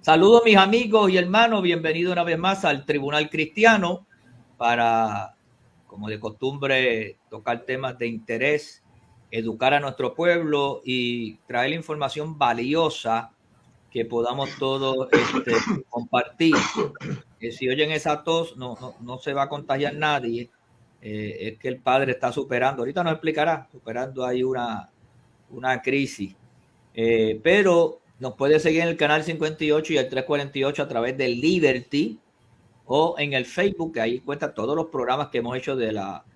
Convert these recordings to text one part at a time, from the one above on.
Saludos mis amigos y hermanos, bienvenidos una vez más al Tribunal Cristiano para, como de costumbre, tocar temas de interés, educar a nuestro pueblo y traer información valiosa que podamos todos compartir. Si oyen esa tos, no se va a contagiar nadie. Es que el padre está superando, ahorita nos explicará, superando ahí una crisis. Pero nos puede seguir en el canal 58 y el 348 a través de Liberty o en el Facebook, que ahí cuenta todos los programas que hemos hecho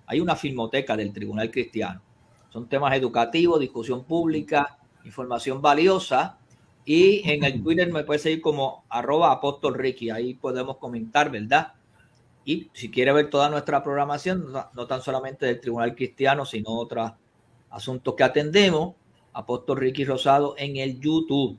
hay una filmoteca del Tribunal Cristiano. Son temas educativos, discusión pública, información valiosa. Y en el Twitter me puede seguir como @apostolricky. Ahí podemos comentar, ¿verdad? Y si quiere ver toda nuestra programación, no tan solamente del Tribunal Cristiano, sino otros asuntos que atendemos, Apóstol Ricky Rosado en el YouTube.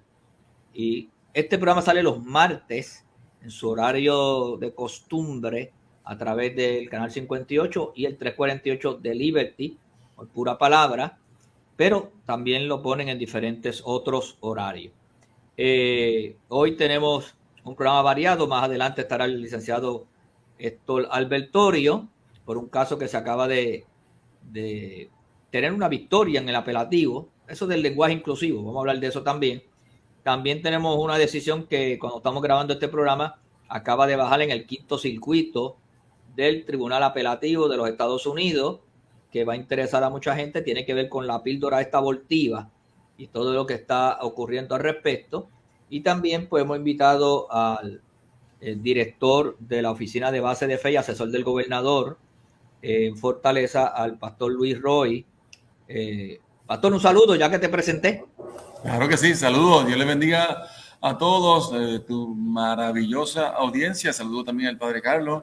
Y este programa sale los martes en su horario de costumbre a través del canal 58 y el 348 de Liberty, por pura palabra, pero también lo ponen en diferentes otros horarios. Hoy tenemos un programa variado. Más adelante estará el licenciado Héctor Albertorio por un caso que se acaba de tener una victoria en el apelativo. Eso del lenguaje inclusivo, vamos a hablar de eso también. También tenemos una decisión que cuando estamos grabando este programa acaba de bajar en el 5º circuito del Tribunal Apelativo de los Estados Unidos, que va a interesar a mucha gente. Tiene que ver con la píldora esta abortiva y todo lo que está ocurriendo al respecto. Y también pues hemos invitado al director de la Oficina de Base de Fe y asesor del gobernador en Fortaleza, al pastor Luis Roy. Pastor, un saludo ya que te presenté. Claro que sí, saludos. Dios les bendiga a todos, tu maravillosa audiencia. Saludo también al Padre Carlos.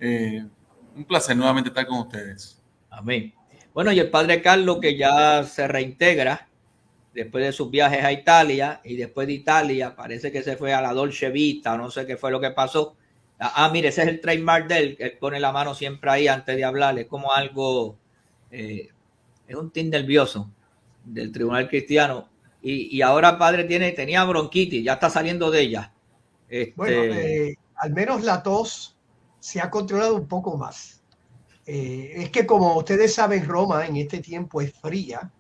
Un placer nuevamente estar con ustedes. Amén. Bueno, y el Padre Carlos, que ya se reintegra después de sus viajes a Italia, y después de Italia parece que se fue a la Dolce Vita, no sé qué fue lo que pasó. Mire, ese es el trademark de él, él pone la mano siempre ahí antes de hablar, es como algo, es un tin nervioso del Tribunal Cristiano. Y ahora padre tenía bronquitis, ya está saliendo de ella. Bueno, al menos la tos se ha controlado un poco más. Es que como ustedes saben, Roma en este tiempo es fría,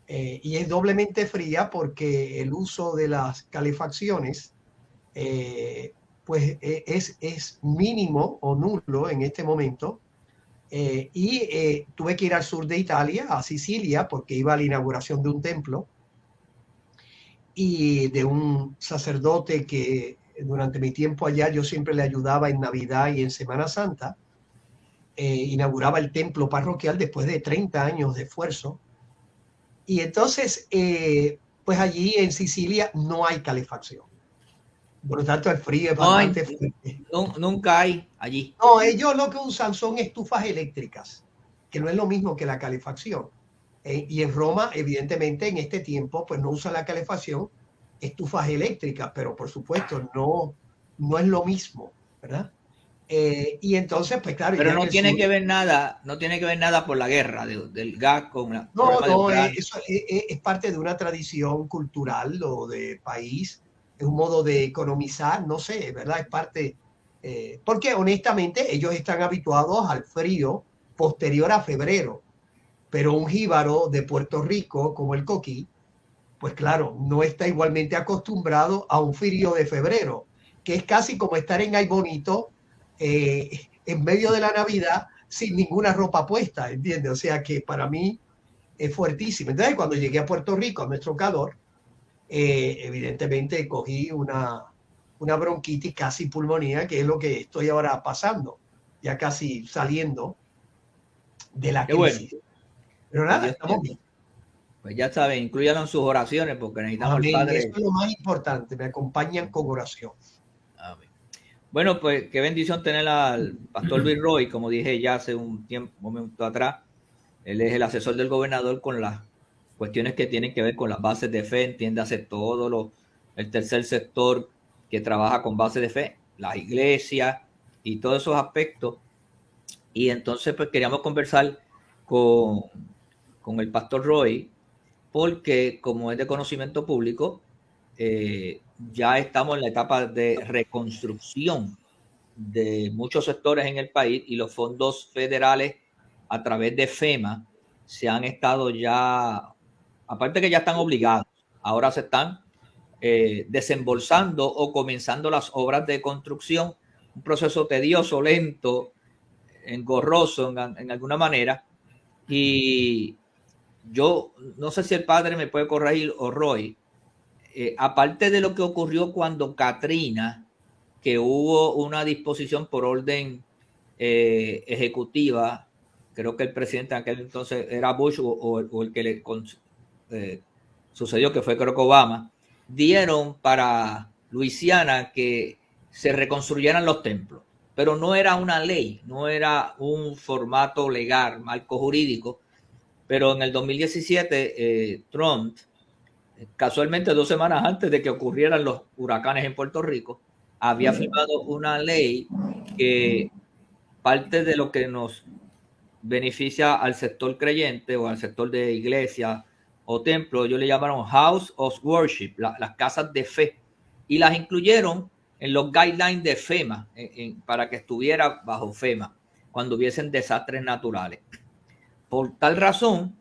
y es doblemente fría porque el uso de las calefacciones pues es mínimo o nulo en este momento. Y tuve que ir al sur de Italia, a Sicilia, porque iba a la inauguración de un templo y de un sacerdote que durante mi tiempo allá yo siempre le ayudaba en Navidad y en Semana Santa. Inauguraba el templo parroquial después de 30 años de esfuerzo. Y entonces, pues allí en Sicilia no hay calefacción. Por lo tanto, el frío es bastante fuerte. Nunca hay allí. No, ellos lo que usan son estufas eléctricas, que no es lo mismo que la calefacción. Y en Roma, evidentemente, en este tiempo, pues no usan la calefacción, estufas eléctricas, pero por supuesto no es lo mismo, ¿verdad? Y entonces, pues claro. Pero no tiene que ver nada por la guerra del gas con la. No, eso es parte de una tradición cultural o de país, es un modo de economizar, no sé, ¿verdad? Es parte, porque honestamente ellos están habituados al frío posterior a febrero, pero un jíbaro de Puerto Rico como el coquí, pues claro, no está igualmente acostumbrado a un frío de febrero, que es casi como estar en Ay Bonito en medio de la Navidad sin ninguna ropa puesta, ¿entiendes? O sea que para mí es fuertísimo. Entonces, cuando llegué a Puerto Rico, a nuestro calor, evidentemente cogí una bronquitis casi pulmonía, que es lo que estoy ahora pasando, ya casi saliendo de la crisis. Bueno. Pero nada, estamos bien. Pues ya saben, incluyanlo en sus oraciones porque necesitamos al Padre. Eso es lo más importante, me acompañan con oración. Amén. Bueno, pues qué bendición tener al pastor Luis Roy, como dije ya hace un momento atrás. Él es el asesor del gobernador con las cuestiones que tienen que ver con las bases de fe, entiéndase todo el tercer sector que trabaja con bases de fe, las iglesias y todos esos aspectos. Y entonces pues queríamos conversar con el pastor Roy, porque como es de conocimiento público, ya estamos en la etapa de reconstrucción de muchos sectores en el país y los fondos federales a través de FEMA se han estado ya, aparte que ya están obligados, ahora se están desembolsando o comenzando las obras de construcción, un proceso tedioso, lento, engorroso en alguna manera. Y yo no sé si el padre me puede corregir o Roy, aparte de lo que ocurrió cuando Katrina, que hubo una disposición por orden ejecutiva, creo que el presidente en aquel entonces era Bush o el que le sucedió, que fue creo que Obama, dieron para Luisiana que se reconstruyeran los templos, pero no era una ley, no era un formato legal, marco jurídico, pero en el 2017 Trump, casualmente 2 semanas antes de que ocurrieran los huracanes en Puerto Rico, había firmado una ley que parte de lo que nos beneficia al sector creyente o al sector de iglesia o templo, ellos le llamaron House of Worship, las casas de fe, y las incluyeron en los guidelines de FEMA, para que estuviera bajo FEMA cuando hubiesen desastres naturales. Por tal razón,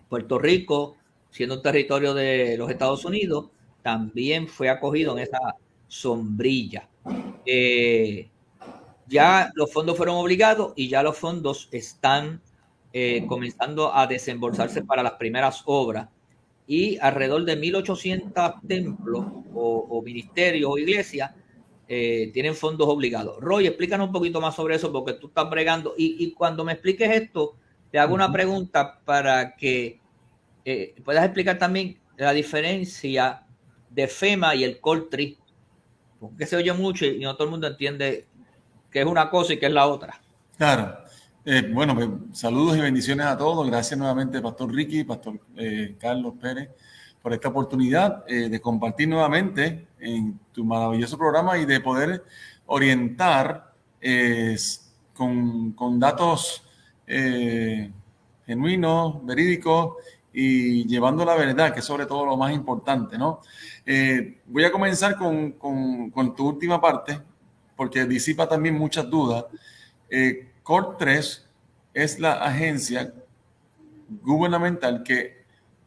Puerto Rico, siendo un territorio de los Estados Unidos, también fue acogido en esa sombrilla. Ya los fondos fueron obligados y ya los fondos están comenzando a desembolsarse para las primeras obras, y alrededor de 1.800 templos o ministerios o iglesias tienen fondos obligados. Roy, explícanos un poquito más sobre eso porque tú estás bregando, y cuando me expliques esto, te hago una pregunta para que puedas explicar también la diferencia de FEMA y el CORTRI, porque se oye mucho y no todo el mundo entiende qué es una cosa y qué es la otra. Claro. Bueno, pues, saludos y bendiciones a todos. Gracias nuevamente, Pastor Ricky, Pastor Carlos Pérez, por esta oportunidad de compartir nuevamente en tu maravilloso programa y de poder orientar con datos genuinos, verídicos y llevando la verdad, que es sobre todo lo más importante, ¿no? Voy a comenzar con tu última parte, porque disipa también muchas dudas. CORT3 es la agencia gubernamental que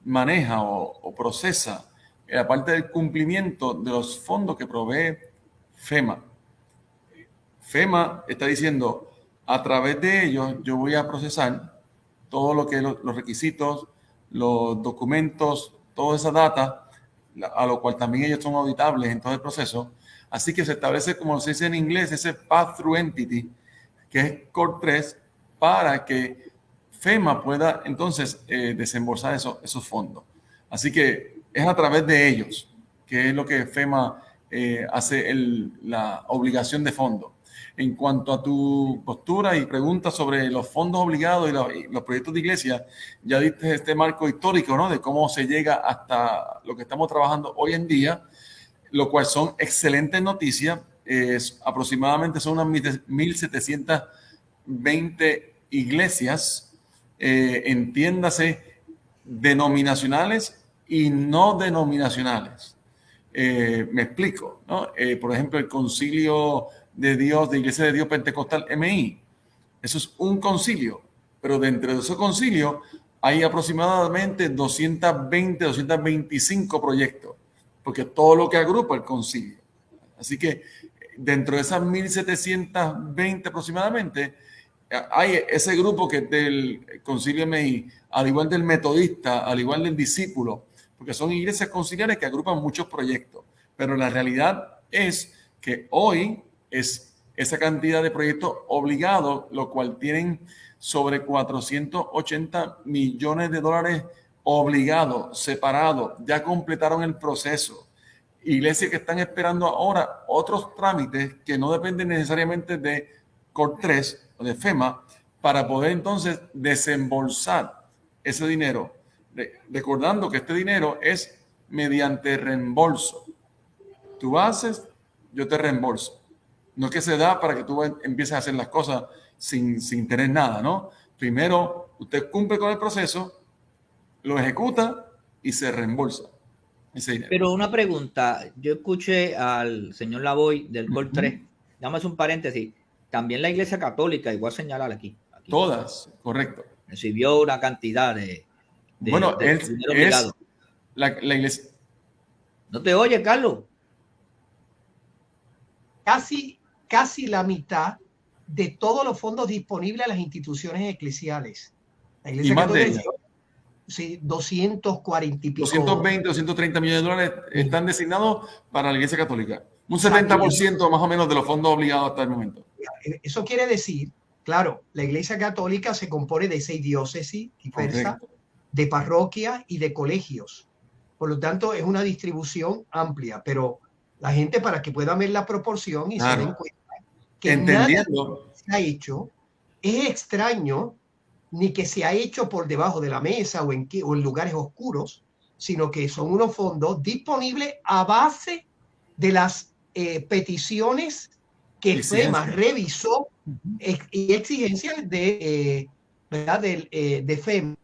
maneja o procesa la parte del cumplimiento de los fondos que provee FEMA. FEMA está diciendo, a través de ellos yo voy a procesar todo lo que es los requisitos, los documentos, toda esa data, a lo cual también ellos son auditables en todo el proceso. Así que se establece, como se dice en inglés, ese pass-through entity, que es CORT3, para que FEMA pueda entonces desembolsar esos fondos. Así que es a través de ellos, que es lo que FEMA hace la obligación de fondos. En cuanto a tu postura y preguntas sobre los fondos obligados y los proyectos de iglesia, ya diste este marco histórico, ¿no? De cómo se llega hasta lo que estamos trabajando hoy en día, lo cual son excelentes noticias. Aproximadamente son unas 1.720 iglesias, entiéndase, denominacionales y no denominacionales. Me explico, ¿no? Por ejemplo, el Concilio de Dios, de Iglesia de Dios Pentecostal MI, eso es un concilio, pero dentro de ese concilio hay aproximadamente 220, 225 proyectos, porque todo lo que agrupa el concilio. Así que dentro de esas 1.720 aproximadamente, hay ese grupo que es del concilio MI, al igual del metodista, al igual del discípulo, porque son iglesias conciliares que agrupan muchos proyectos. Pero la realidad es que hoy es esa cantidad de proyectos obligados, lo cual tienen sobre 480 millones de dólares obligados, separados, ya completaron el proceso. Iglesias que están esperando ahora otros trámites que no dependen necesariamente de CORT3 o de FEMA para poder entonces desembolsar ese dinero. Recordando que este dinero es mediante reembolso. Tú haces, yo te reembolso. No es que se da para que tú empieces a hacer las cosas sin tener nada, ¿no? Primero, usted cumple con el proceso, lo ejecuta y se reembolsa. ese dinero. Pero una pregunta, yo escuché al señor Lavoy del Col 3, dame un paréntesis, también la Iglesia Católica, y voy a señalar aquí Todas, correcto. recibió una cantidad de Bueno, dinero obligado. La iglesia. ¿No te oye, Carlos? Casi la mitad de todos los fondos disponibles a las instituciones eclesiales. La Iglesia Católica, sí, 240 y pico. 220, 230 millones de dólares están designados para la Iglesia Católica. Un 70% más o menos de los fondos obligados hasta el momento. Eso quiere decir, claro, la Iglesia Católica se compone de 6 diócesis diversas, de parroquias y de colegios. Por lo tanto, es una distribución amplia, pero la gente, para que pueda ver la proporción y se den cuenta que entendiendo nada se ha hecho, es extraño ni que se ha hecho por debajo de la mesa o en lugares oscuros, sino que son unos fondos disponibles a base de las peticiones que FEMA revisó y exigencias de FEMA.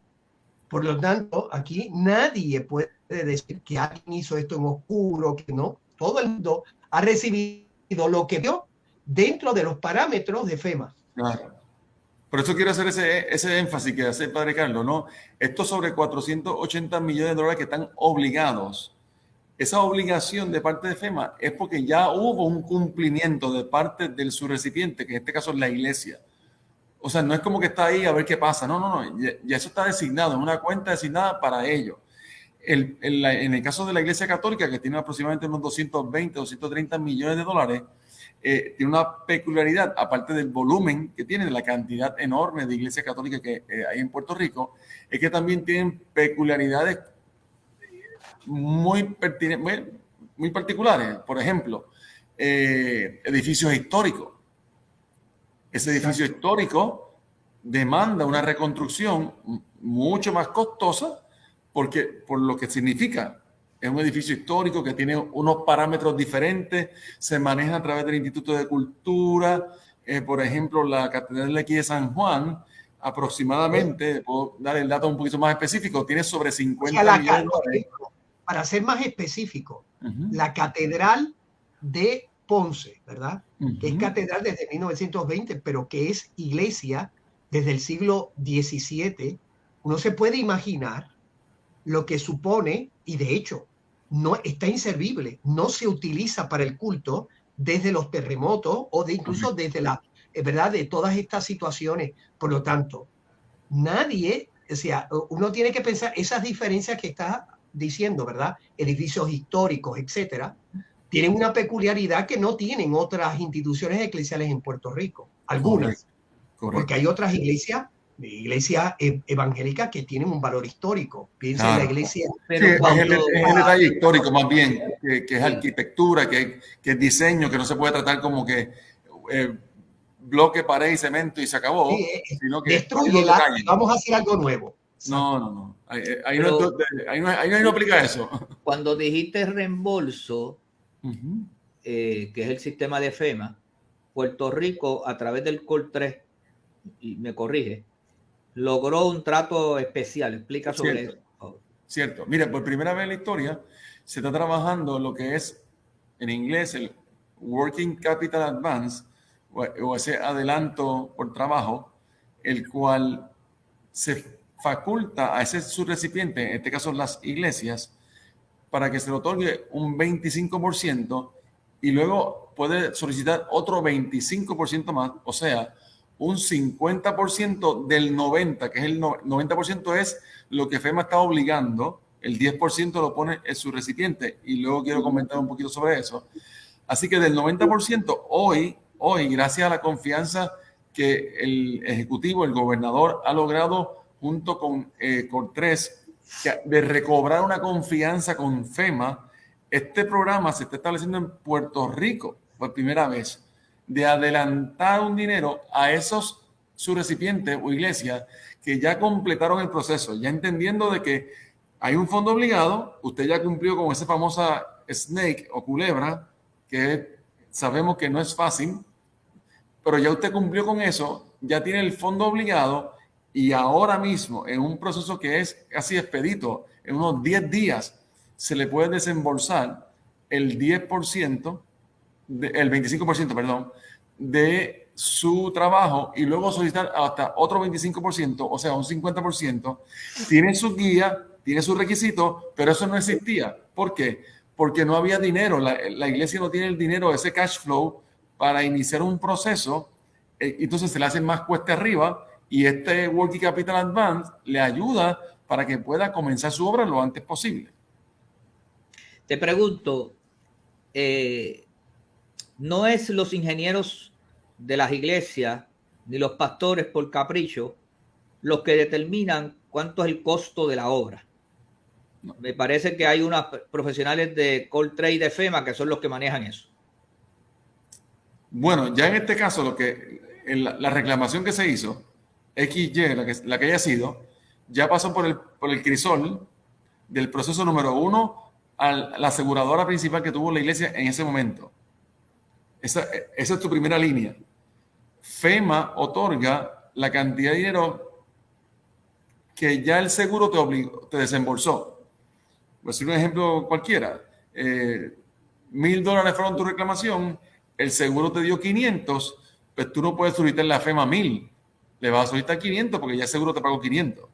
Por lo tanto, aquí nadie puede decir que alguien hizo esto en oscuro, que no. Todo el mundo ha recibido lo que vio dentro de los parámetros de FEMA. Claro. Por eso quiero hacer ese énfasis que hace el padre Carlos, ¿no? Estos sobre 480 millones de dólares que están obligados. Esa obligación de parte de FEMA es porque ya hubo un cumplimiento de parte del subrecipiente, que en este caso es la iglesia. O sea, no es como que está ahí a ver qué pasa. No. Ya eso está designado, en una cuenta designada para ello. En el caso de la Iglesia Católica, que tiene aproximadamente unos 220, 230 millones de dólares, tiene una peculiaridad, aparte del volumen que tiene, de la cantidad enorme de iglesias católicas que hay en Puerto Rico, es que también tienen peculiaridades muy particulares. Por ejemplo, edificios históricos. Ese edificio histórico demanda una reconstrucción mucho más costosa por lo que significa. Es un edificio histórico que tiene unos parámetros diferentes, se maneja a través del Instituto de Cultura. Por ejemplo, la Catedral de aquí de San Juan, aproximadamente, puedo dar el dato un poquito más específico, tiene sobre 50 millones de dólares. Para ser más específico, la Catedral de Ponce, ¿verdad? Que es catedral desde 1920, pero que es iglesia desde el siglo XVII. Uno se puede imaginar lo que supone, y de hecho no está inservible, no se utiliza para el culto desde los terremotos o incluso desde la verdad de todas estas situaciones. Por lo tanto, nadie, o sea, uno tiene que pensar esas diferencias que está diciendo, ¿verdad? Edificios históricos, etcétera, tienen una peculiaridad que no tienen otras instituciones eclesiales en Puerto Rico. Algunas. Correcto. Porque hay otras iglesias evangélicas que tienen un valor histórico. Piensa en la iglesia. Pero sí, es el detalle histórico más bien, que es arquitectura, que es diseño, que no se puede tratar como que bloque, pared y cemento y se acabó. Sí, sino que destrúyela, vamos a hacer algo nuevo. No. Ahí no aplica eso. Cuando dijiste reembolso, que es el sistema de FEMA, Puerto Rico, a través del Col 3, y me corrige, logró un trato especial. Explica sobre eso. Cierto. Mira, por primera vez en la historia se está trabajando lo que es, en inglés, el Working Capital Advance, o ese adelanto por trabajo, el cual se faculta a ese subrecipiente, en este caso las iglesias, para que se le otorgue un 25% y luego puede solicitar otro 25% más, o sea, un 50% del 90%, que es el 90% es lo que FEMA está obligando, el 10% lo pone el subrecipiente, y luego quiero comentar un poquito sobre eso. Así que del 90%, hoy, gracias a la confianza que el Ejecutivo, el gobernador, ha logrado junto con Cortés, de recobrar una confianza con FEMA, este programa se está estableciendo en Puerto Rico por primera vez, de adelantar un dinero a esos subrecipientes o iglesias que ya completaron el proceso, ya entendiendo de que hay un fondo obligado, usted ya cumplió con esa famosa snake o culebra, que sabemos que no es fácil, pero ya usted cumplió con eso, ya tiene el fondo obligado, y ahora mismo en un proceso que es casi expedito, en unos 10 días, se le puede desembolsar el 10%, el 25%, perdón, de su trabajo y luego solicitar hasta otro 25%, o sea, un 50%. Tiene su guía, tiene sus requisitos, pero eso no existía. ¿Por qué? Porque no había dinero. La iglesia no tiene el dinero, ese cash flow para iniciar un proceso. Entonces se le hace más cuesta arriba y este Working Capital Advance le ayuda para que pueda comenzar su obra lo antes posible. Te pregunto, no es los ingenieros de las iglesias ni los pastores por capricho los que determinan cuánto es el costo de la obra. No. Me parece que hay unos profesionales de Coltrane y de FEMA que son los que manejan eso. Bueno, ya en este caso, la reclamación que se hizo, XY, la que haya sido, ya pasó por el crisol del proceso número 1 a la aseguradora principal que tuvo la iglesia en ese momento. Esa es tu primera línea. FEMA otorga la cantidad de dinero que ya el seguro te desembolsó. Voy a decir un ejemplo cualquiera. $1,000 fueron tu reclamación, el seguro te dio 500, pues tú no puedes solicitar la FEMA 1,000. Le vas a solicitar 500 porque ya el seguro te pagó 500.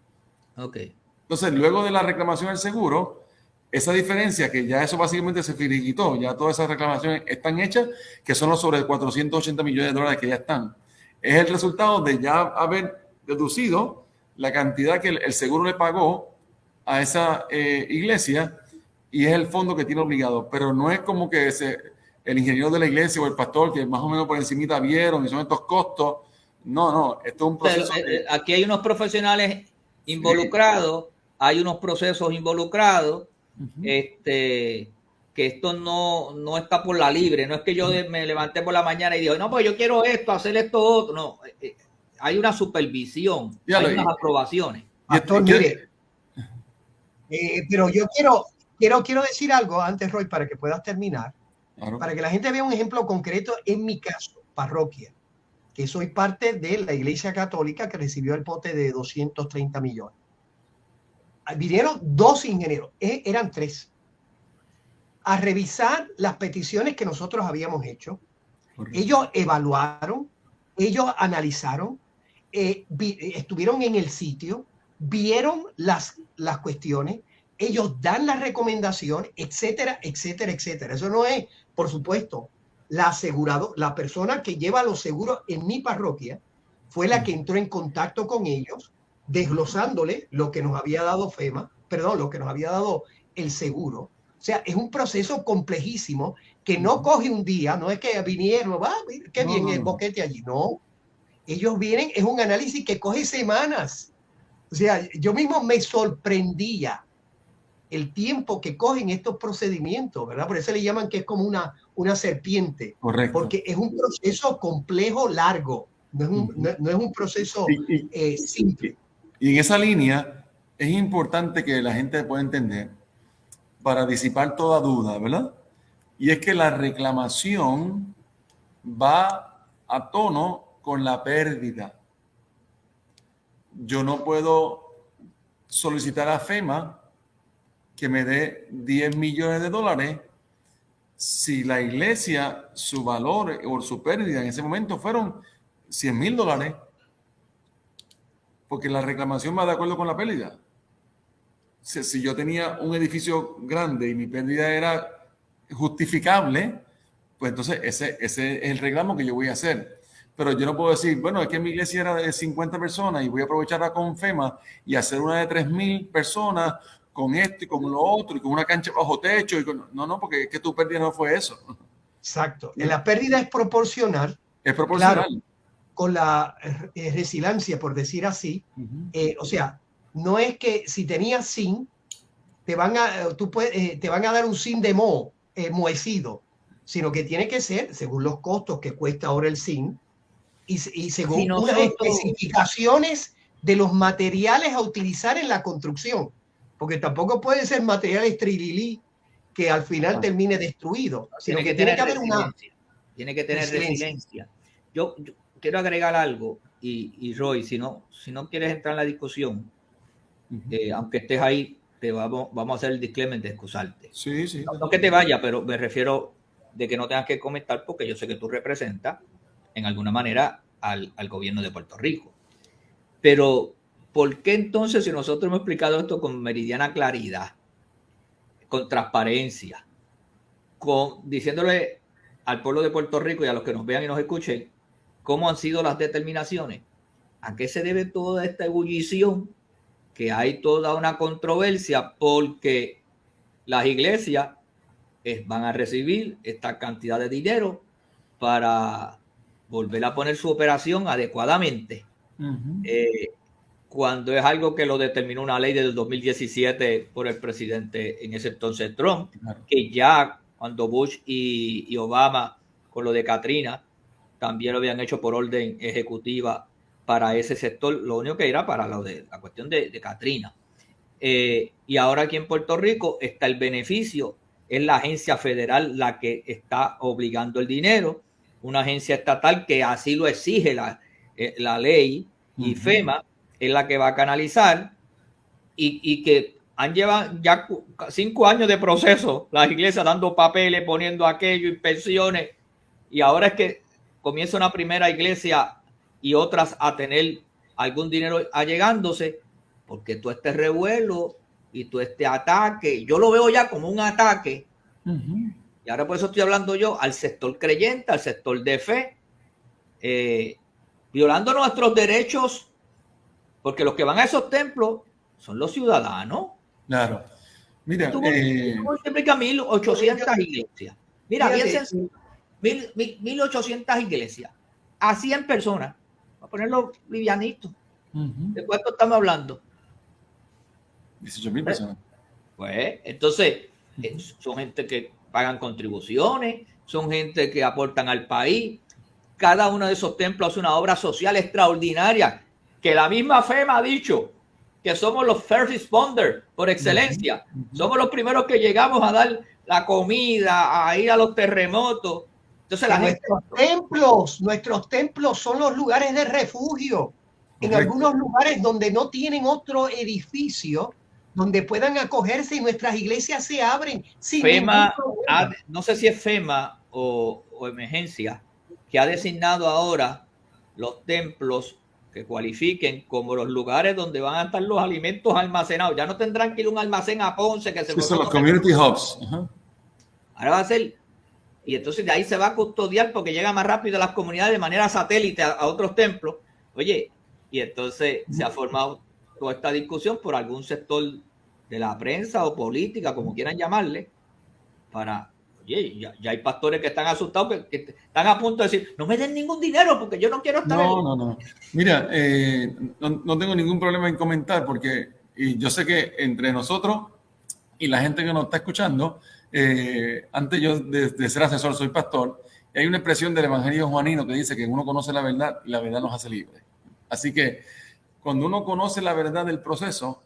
Ok. Entonces, luego de la reclamación del seguro, esa diferencia, que ya eso básicamente se finiquitó, ya todas esas reclamaciones están hechas, que son los sobre $480 millones que ya están. Es el resultado de ya haber deducido la cantidad que el seguro le pagó a esa iglesia y es el fondo que tiene obligado. Pero no es como que el ingeniero de la iglesia o el pastor que más o menos por encimita vieron y son estos costos. No, esto es un proceso. Pero, aquí hay unos profesionales involucrados, hay unos procesos involucrados, que esto no está por la libre, no es que yo me levanté por la mañana y digo, no, pues yo quiero esto, hacer esto otro, no, hay una supervisión, hay unas aprobaciones. Pastor, mire, pero yo quiero decir algo antes, Roy, para que puedas terminar, claro, para que la gente vea un ejemplo concreto. En mi caso, parroquia, que soy parte de la Iglesia Católica que recibió el pote de 230 millones. Vinieron 2 ingenieros, eran 3, a revisar las peticiones que nosotros habíamos hecho. Correcto. Ellos evaluaron, ellos analizaron, estuvieron en el sitio, vieron las cuestiones, ellos dan la recomendación, etcétera, etcétera, etcétera. Eso no es, por supuesto, la persona que lleva los seguros en mi parroquia fue la que entró en contacto con ellos, desglosándole lo que nos había dado FEMA, lo que nos había dado el seguro. O sea, es un proceso complejísimo que no coge un día, no es que vinieron, qué bien el boquete allí, no. Ellos vienen, es un análisis que coge semanas. O sea, yo mismo me sorprendía el tiempo que cogen estos procedimientos, ¿verdad? Por eso le llaman que es como una serpiente. Correcto. Porque es un proceso complejo, largo. No es un proceso simple. Y en esa línea es importante que la gente pueda entender, para disipar toda duda, ¿verdad? Y es que la reclamación va a tono con la pérdida. Yo no puedo solicitar a FEMA que me dé $10 millones si la iglesia, su valor o su pérdida en ese momento fueron $100,000, porque la reclamación va de acuerdo con la pérdida. Si yo tenía un edificio grande y mi pérdida era justificable, pues entonces ese es el reclamo que yo voy a hacer. Pero yo no puedo decir, bueno, es que mi iglesia era de 50 personas y voy a aprovecharla con FEMA y hacer una de 3,000 personas con esto y con lo otro y con una cancha bajo techo. No, porque es que tu pérdida no fue eso. Exacto. La pérdida es proporcional. Es proporcional. Claro, con la resiliencia, por decir así. O sea, no es que si tenías zinc, te van a dar un zinc de mohecido, sino que tiene que ser según los costos que cuesta ahora el zinc y según unas especificaciones de los materiales a utilizar en la construcción, porque tampoco puede ser materiales trililí que al final termine destruido, sino que tiene que haber tiene que tener resiliencia. Yo quiero agregar algo y Roy, si no quieres entrar en la discusión, aunque estés ahí, vamos a hacer el disclaimer de excusarte. Sí, sí. No que te vaya, pero me refiero de que no tengas que comentar porque yo sé que tú representas en alguna manera al gobierno de Puerto Rico. Pero, ¿por qué entonces, si nosotros hemos explicado esto con meridiana claridad, con transparencia, diciéndole al pueblo de Puerto Rico y a los que nos vean y nos escuchen cómo han sido las determinaciones? ¿A qué se debe toda esta ebullición? Que hay toda una controversia porque las iglesias van a recibir esta cantidad de dinero para volver a poner su operación adecuadamente. Cuando es algo que lo determinó una ley del 2017 por el presidente en ese entonces Trump, que ya cuando Bush y Obama con lo de Katrina también lo habían hecho por orden ejecutiva para ese sector, lo único que era para lo de la cuestión de Katrina. Y ahora aquí en Puerto Rico está el beneficio, es la agencia federal la que está obligando el dinero, una agencia estatal que así lo exige la ley, y FEMA es la que va a canalizar, y que han llevado ya 5 años de proceso, las iglesias dando papeles, poniendo aquello, inspecciones, y ahora es que comienza una primera iglesia y otras a tener algún dinero allegándose, porque todo este revuelo y todo este ataque, yo lo veo ya como un ataque, y ahora por eso estoy hablando yo al sector creyente, al sector de fe, violando nuestros derechos, porque los que van a esos templos son los ciudadanos. Claro. Mira, tú multiplicas 1.800 iglesias. Mira, bien sencillo, 1.800 iglesias a 100 personas. Vamos a ponerlo livianito. ¿De cuánto estamos hablando? 18,000 personas. Pues, entonces, son gente que pagan contribuciones, son gente que aportan al país. Cada uno de esos templos hace una obra social extraordinaria, que la misma FEMA ha dicho que somos los first responders por excelencia. Somos los primeros que llegamos a dar la comida, a ir a los terremotos. Entonces, nuestros templos son los lugares de refugio. En algunos lugares donde no tienen otro edificio donde puedan acogerse, y nuestras iglesias se abren sin FEMA, no sé si es FEMA o emergencia, que ha designado ahora los templos que cualifiquen como los lugares donde van a estar los alimentos almacenados. Ya no tendrán que ir a un almacén a Ponce que se son los community hubs. Ahora va a ser, y entonces de ahí se va a custodiar porque llega más rápido a las comunidades de manera satélite a otros templos. Oye, y entonces se ha formado toda esta discusión por algún sector de la prensa o política, como quieran llamarle, para, oye, ya hay pastores que están asustados, que están a punto de decir, no me den ningún dinero porque yo no quiero estar ahí. No. Mira, no tengo ningún problema en comentar porque yo sé que entre nosotros y la gente que nos está escuchando, antes yo de ser asesor soy pastor, y hay una expresión del Evangelio Juanino que dice que uno conoce la verdad y la verdad nos hace libres. Así que cuando uno conoce la verdad del proceso,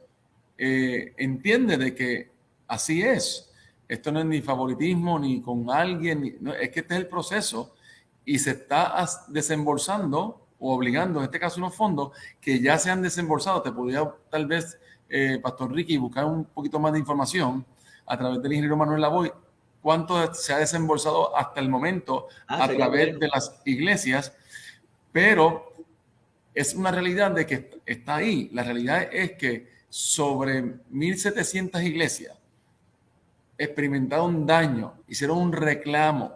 entiende de que así es. Esto no es ni favoritismo ni con alguien, no, es que este es el proceso y se está desembolsando o obligando, en este caso, unos fondos que ya se han desembolsado. Te podría tal vez, Pastor Ricky, buscar un poquito más de información a través del ingeniero Manuel Lavoy, cuánto se ha desembolsado hasta el momento a través de las iglesias, pero es una realidad de que está ahí. La realidad es que sobre 1.700 iglesias experimentaron un daño, hicieron un reclamo.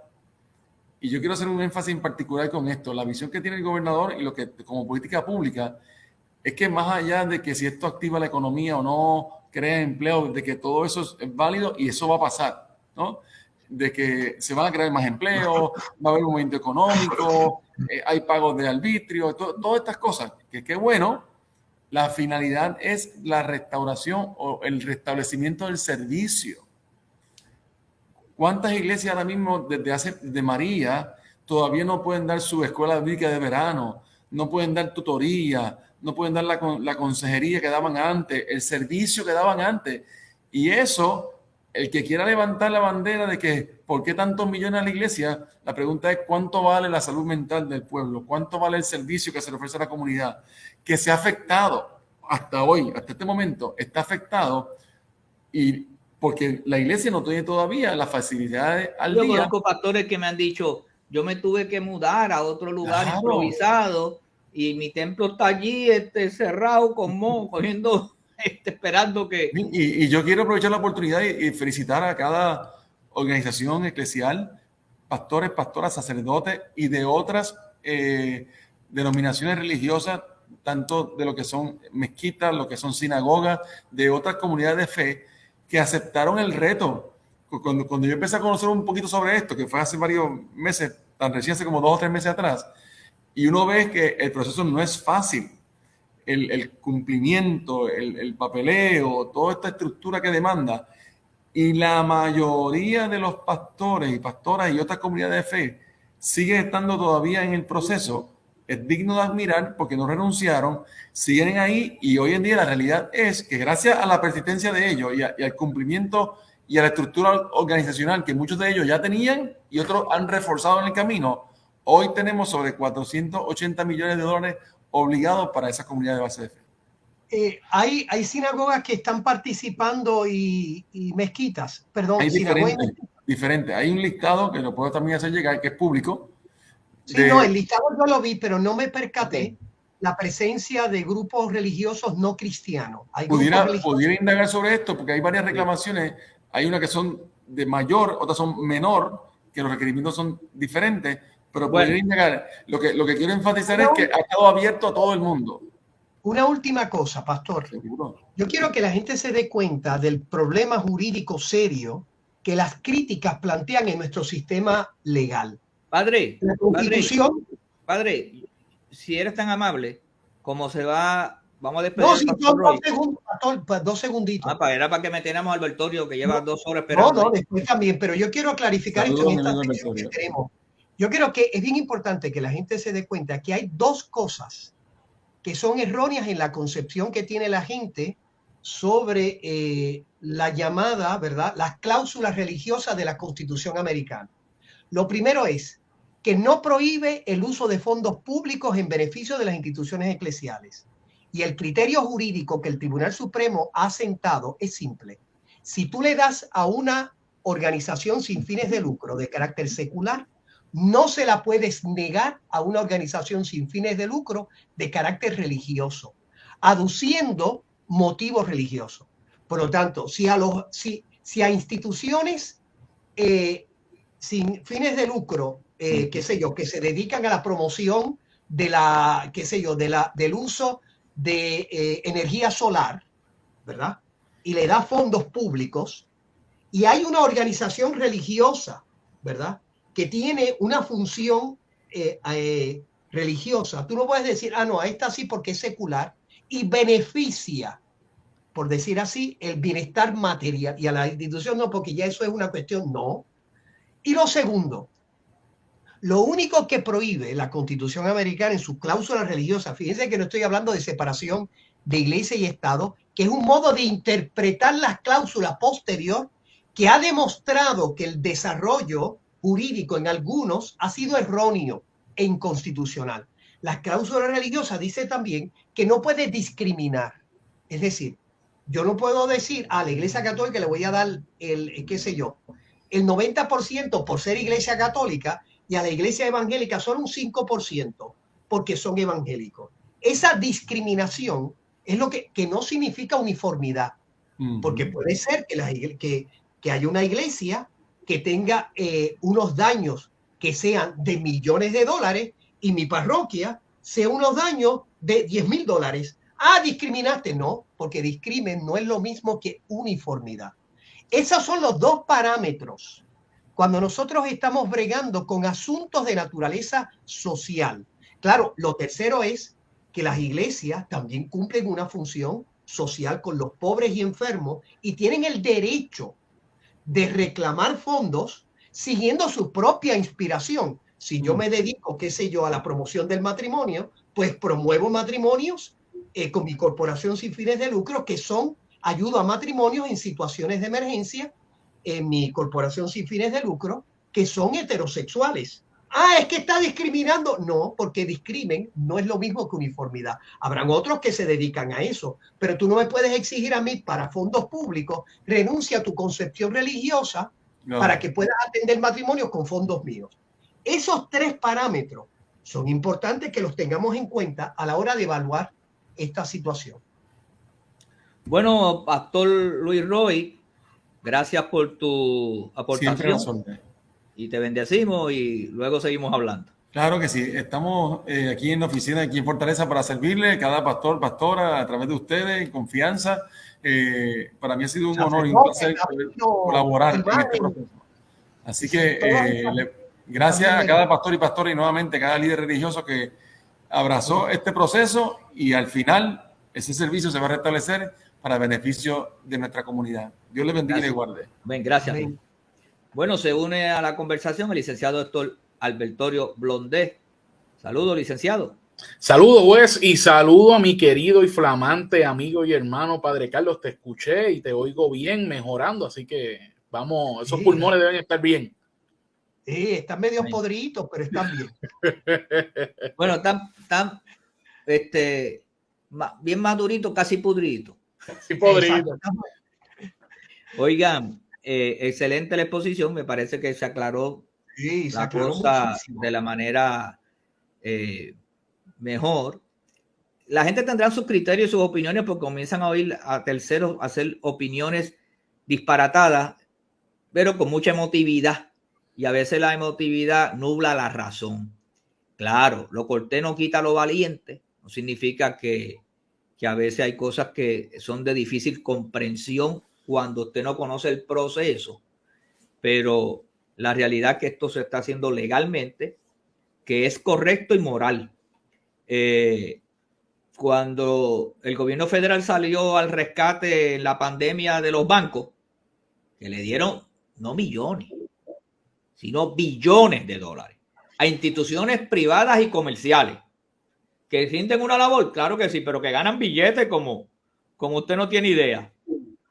Y yo quiero hacer un énfasis en particular con esto. La visión que tiene el gobernador y lo que como política pública es que más allá de que si esto activa la economía o no, crea empleo, de que todo eso es válido y eso va a pasar, ¿no? De que se van a crear más empleo, va a haber un movimiento económico, hay pagos de arbitrio, todas estas cosas, que qué bueno. La finalidad es la restauración o el restablecimiento del servicio. ¿Cuántas iglesias ahora mismo desde María todavía no pueden dar su escuela bíblica de verano? No pueden dar tutoría, no pueden dar la consejería que daban antes, el servicio que daban antes. Y eso, el que quiera levantar la bandera de que ¿por qué tantos millones a la iglesia? La pregunta es ¿cuánto vale la salud mental del pueblo? ¿Cuánto vale el servicio que se le ofrece a la comunidad? Que se ha afectado hasta hoy, hasta este momento, está afectado Y porque la iglesia no tiene todavía las facilidades al Yo día. conozco pastores que me han dicho, yo me tuve que mudar a otro lugar Claro. improvisado y mi templo está allí cerrado con moho, cogiendo, esperando que... Y yo quiero aprovechar la oportunidad y felicitar a cada organización eclesial, pastores, pastoras, sacerdotes y de otras denominaciones religiosas, tanto de lo que son mezquitas, lo que son sinagogas, de otras comunidades de fe, que aceptaron el reto. Cuando yo empecé a conocer un poquito sobre esto, que fue hace varios meses, tan recién, hace como 2 o 3 meses atrás, y uno ve que el proceso no es fácil. El cumplimiento, el papeleo, toda esta estructura que demanda. Y la mayoría de los pastores y pastoras y otras comunidades de fe siguen estando todavía en el proceso. Es digno de admirar porque no renunciaron, siguen ahí, y hoy en día la realidad es que gracias a la persistencia de ellos y al cumplimiento y a la estructura organizacional que muchos de ellos ya tenían y otros han reforzado en el camino, hoy tenemos sobre 480 millones de dólares obligados para esa comunidad de base de fe. Hay sinagogas que están participando y mezquitas, perdón. Hay diferentes. Hay un listado que lo puedo también hacer llegar, que es público. Sí, no, el listado yo lo vi, pero no me percaté la presencia de grupos religiosos no cristianos. Pudiera indagar sobre esto, porque hay varias reclamaciones. Hay una que son de mayor, otras son menor, que los requerimientos son diferentes, pero pudiera indagar. Lo que quiero enfatizar es que ha estado abierto a todo el mundo. Una última cosa, pastor. Seguro. Yo quiero que la gente se dé cuenta del problema jurídico serio que las críticas plantean en nuestro sistema legal. Padre, la Constitución. Padre, si eres tan amable, como se va, vamos a despedir. No, si son 2 segundos, pastor, 2 segunditos. Era para que metiéramos al Albertorio, que lleva 2 horas esperando. No, después también, pero yo quiero clarificar esto en esta sección que tenemos. Yo creo que es bien importante que la gente se dé cuenta que hay 2 cosas que son erróneas en la concepción que tiene la gente sobre la llamada, ¿verdad?, las cláusulas religiosas de la Constitución americana. Lo primero es que no prohíbe el uso de fondos públicos en beneficio de las instituciones eclesiales. Y el criterio jurídico que el Tribunal Supremo ha sentado es simple. Si tú le das a una organización sin fines de lucro de carácter secular, no se la puedes negar a una organización sin fines de lucro de carácter religioso, aduciendo motivos religiosos. Por lo tanto, si a instituciones sin fines de lucro, que se dedican a la promoción de del uso de energía solar, ¿verdad? Y le da fondos públicos, y hay una organización religiosa, ¿verdad?, que tiene una función religiosa. Tú no puedes decir, no, a esta sí porque es secular y beneficia, por decir así, el bienestar material, y a la institución no, porque ya eso es una cuestión, no. Y lo segundo, lo único que prohíbe la Constitución americana en sus cláusulas religiosas, fíjense que no estoy hablando de separación de iglesia y Estado, que es un modo de interpretar las cláusulas posterior que ha demostrado que el desarrollo jurídico en algunos ha sido erróneo e inconstitucional. Las cláusulas religiosas dice también que no puede discriminar. Es decir, yo no puedo decir a la Iglesia Católica le voy a dar el 90% por ser Iglesia Católica y a la Iglesia Evangélica solo un 5% porque son evangélicos. Esa discriminación es lo que no significa uniformidad, porque puede ser que haya una iglesia que tenga unos daños que sean de millones de dólares y mi parroquia sea unos daños de $10,000. Discriminaste. No, porque discrimen no es lo mismo que uniformidad. Esos son los 2 parámetros cuando nosotros estamos bregando con asuntos de naturaleza social. Claro, lo tercero es que las iglesias también cumplen una función social con los pobres y enfermos y tienen el derecho de reclamar fondos siguiendo su propia inspiración. Si yo me dedico, a la promoción del matrimonio, pues promuevo matrimonios con mi corporación sin fines de lucro, que son ayuda a matrimonios en situaciones de emergencia, en mi corporación sin fines de lucro, que son heterosexuales. es que está discriminando. No, porque discrimen no es lo mismo que uniformidad. Habrán otros que se dedican a eso, pero tú no me puedes exigir a mí para fondos públicos, renuncia a tu concepción religiosa para que puedas atender matrimonios con fondos míos. Esos 3 parámetros son importantes que los tengamos en cuenta a la hora de evaluar esta situación. Bueno, Pastor Luis Roy, gracias por tu aportación y te bendecimos y luego seguimos hablando. Claro que sí, estamos aquí en la oficina, aquí en Fortaleza, para servirle, cada pastor, pastora, a través de ustedes, en confianza. Para mí ha sido un honor y un placer colaborar en este proceso. Así que gracias a cada pastor y pastora y nuevamente a cada líder religioso que abrazó este proceso, y al final ese servicio se va a restablecer para beneficio de nuestra comunidad. Dios le bendiga y le guarde. Bien, gracias. Bien. Bueno, se une a la conversación el licenciado Doctor Albertorio Blondet. Saludos, licenciado. Saludos, Wes, y saludo a mi querido y flamante amigo y hermano Padre Carlos. Te escuché y te oigo bien, mejorando, así que vamos, esos pulmones deben estar bien. Sí, están medio podriditos, pero están bien. Bueno, están bien maduritos, casi pudriditos. Sí, podriditos. Oigan, excelente la exposición, me parece que se aclaró la cosa muchísimo de la manera mejor. La gente tendrá sus criterios y sus opiniones porque comienzan a oír a terceros hacer opiniones disparatadas, pero con mucha emotividad, y a veces la emotividad nubla la razón. Claro, lo cortés no quita lo valiente, no significa que a veces hay cosas que son de difícil comprensión cuando usted no conoce el proceso, pero la realidad es que esto se está haciendo legalmente, que es correcto y moral. Cuando el gobierno federal salió al rescate en la pandemia de los bancos, que le dieron no millones, sino billones de dólares a instituciones privadas y comerciales que rinden una labor, claro que sí, pero que ganan billetes como usted no tiene idea.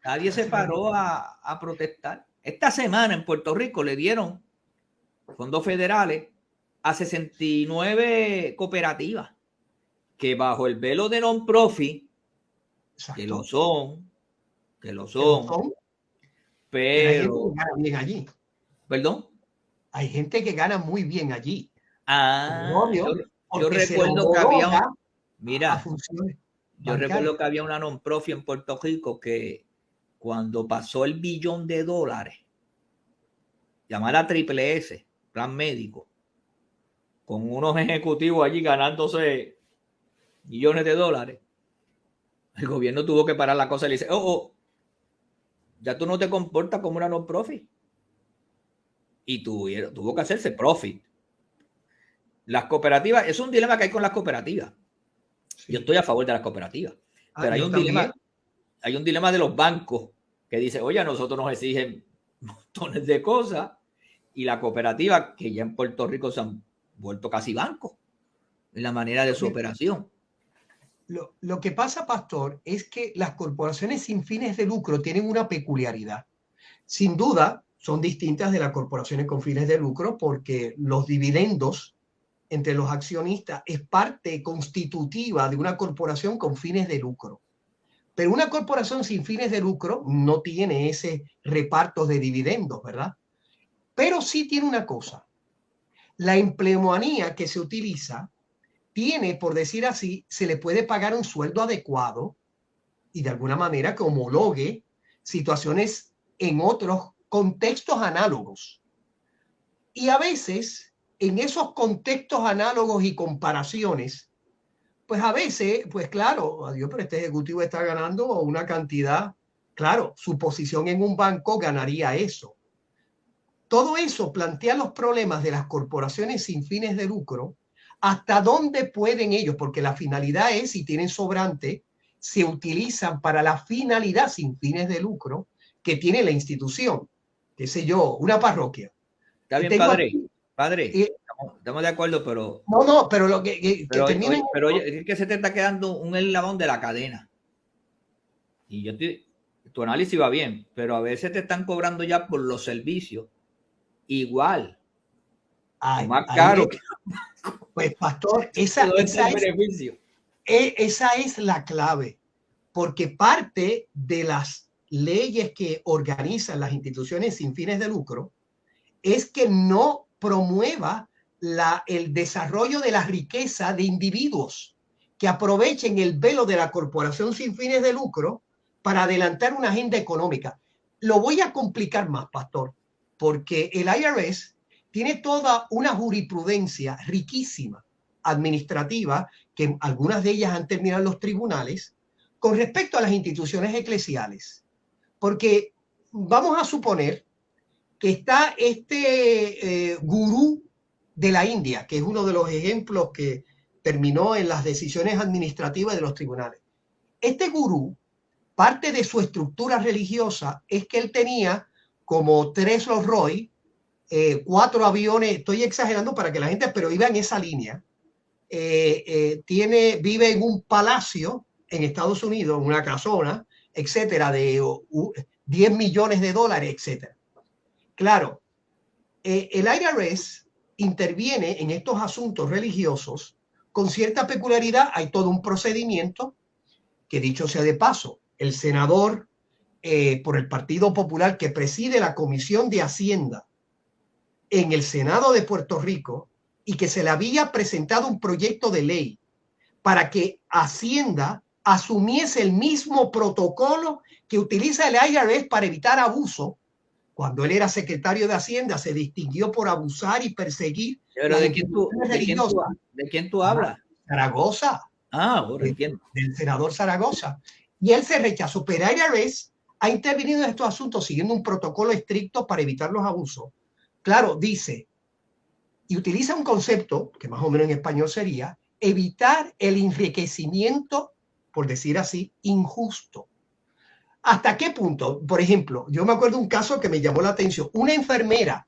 Nadie se paró a protestar. Esta semana en Puerto Rico le dieron fondos federales a 69 cooperativas que bajo el velo de non-profit, que lo son, pero... Hay gente que gana bien allí. ¿Perdón? Hay gente que gana muy bien allí. Yo recuerdo que había recuerdo que había una non-profit en Puerto Rico que cuando pasó el $1 billón, llamada Triple S, Plan Médico, con unos ejecutivos allí ganándose millones de dólares, el gobierno tuvo que parar la cosa y le dice, ya tú no te comportas como una non-profit. Y tuvo que hacerse profit. Las cooperativas, es un dilema que hay con las cooperativas. Sí. Yo estoy a favor de las cooperativas, pero hay un dilema de los bancos que dice, oye, a nosotros nos exigen montones de cosas, y la cooperativa, que ya en Puerto Rico se han vuelto casi bancos en la manera de su operación. Lo que pasa, Pastor, es que las corporaciones sin fines de lucro tienen una peculiaridad. Sin duda, son distintas de las corporaciones con fines de lucro porque los dividendos entre los accionistas es parte constitutiva de una corporación con fines de lucro. Pero una corporación sin fines de lucro no tiene ese reparto de dividendos, ¿verdad? Pero sí tiene una cosa. La empleomanía que se utiliza tiene, por decir así, se le puede pagar un sueldo adecuado y de alguna manera que homologue situaciones en otros contextos análogos. Y a veces, en esos contextos análogos y comparaciones, pues a veces, pues claro, adiós, pero este ejecutivo está ganando una cantidad, claro, su posición en un banco ganaría eso. Todo eso plantea los problemas de las corporaciones sin fines de lucro, hasta dónde pueden ellos, porque la finalidad es, si tienen sobrante, se utilizan para la finalidad sin fines de lucro que tiene la institución, qué sé yo, una parroquia. Está bien, padre, estamos de acuerdo, pero... No, pero lo que termina... Pero oye, es que se te está quedando un eslabón de la cadena. Y tu análisis va bien, pero a veces te están cobrando ya por los servicios igual Ay, más caro. Pues, pastor, esa es la clave, porque parte de las leyes que organizan las instituciones sin fines de lucro es que no promueva el desarrollo de la riqueza de individuos que aprovechen el velo de la corporación sin fines de lucro para adelantar una agenda económica. Lo voy a complicar más, pastor, porque el IRS tiene toda una jurisprudencia riquísima administrativa, que algunas de ellas han terminado en los tribunales, con respecto a las instituciones eclesiales. Porque vamos a suponer que está este gurú de la India, que es uno de los ejemplos que terminó en las decisiones administrativas de los tribunales. Este gurú, parte de su estructura religiosa es que él tenía como 3 Rolls Royce, 4 aviones, estoy exagerando para que la gente, pero iba en esa línea. Vive en un palacio en Estados Unidos, una casona, etcétera, de 10 millones de dólares, etcétera. Claro, el IRS interviene en estos asuntos religiosos con cierta peculiaridad. Hay todo un procedimiento que, dicho sea de paso, el senador por el Partido Popular que preside la Comisión de Hacienda en el Senado de Puerto Rico, y que se le había presentado un proyecto de ley para que Hacienda asumiese el mismo protocolo que utiliza el IRS para evitar abuso. Cuando él era secretario de Hacienda, se distinguió por abusar y perseguir. Pero ¿de quién tú hablas? Zaragoza. Ahora entiendo. Del senador Zaragoza. Y él se rechazó. Pero el IRS ha intervenido en estos asuntos siguiendo un protocolo estricto para evitar los abusos. Claro, dice, y utiliza un concepto que más o menos en español sería evitar el enriquecimiento, por decir así, injusto. ¿Hasta qué punto? Por ejemplo, yo me acuerdo de un caso que me llamó la atención. Una enfermera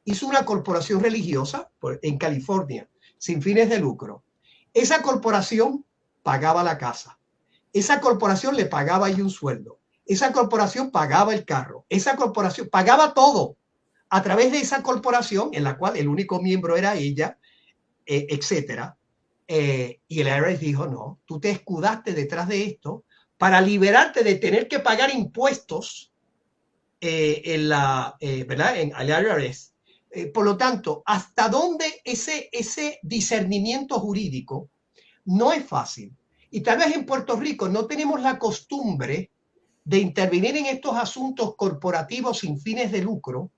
hizo una corporación religiosa en California, sin fines de lucro. Esa corporación pagaba la casa. Esa corporación le pagaba ahí un sueldo. Esa corporación pagaba el carro. Esa corporación pagaba todo a través de esa corporación, en la cual el único miembro era ella, etcétera. Y el IRS dijo, no, tú te escudaste detrás de esto para liberarte de tener que pagar impuestos ¿verdad? Al IRS. Por lo tanto, ¿hasta dónde ese discernimiento jurídico no es fácil? Y tal vez en Puerto Rico no tenemos la costumbre de intervenir en estos asuntos corporativos sin fines de lucro,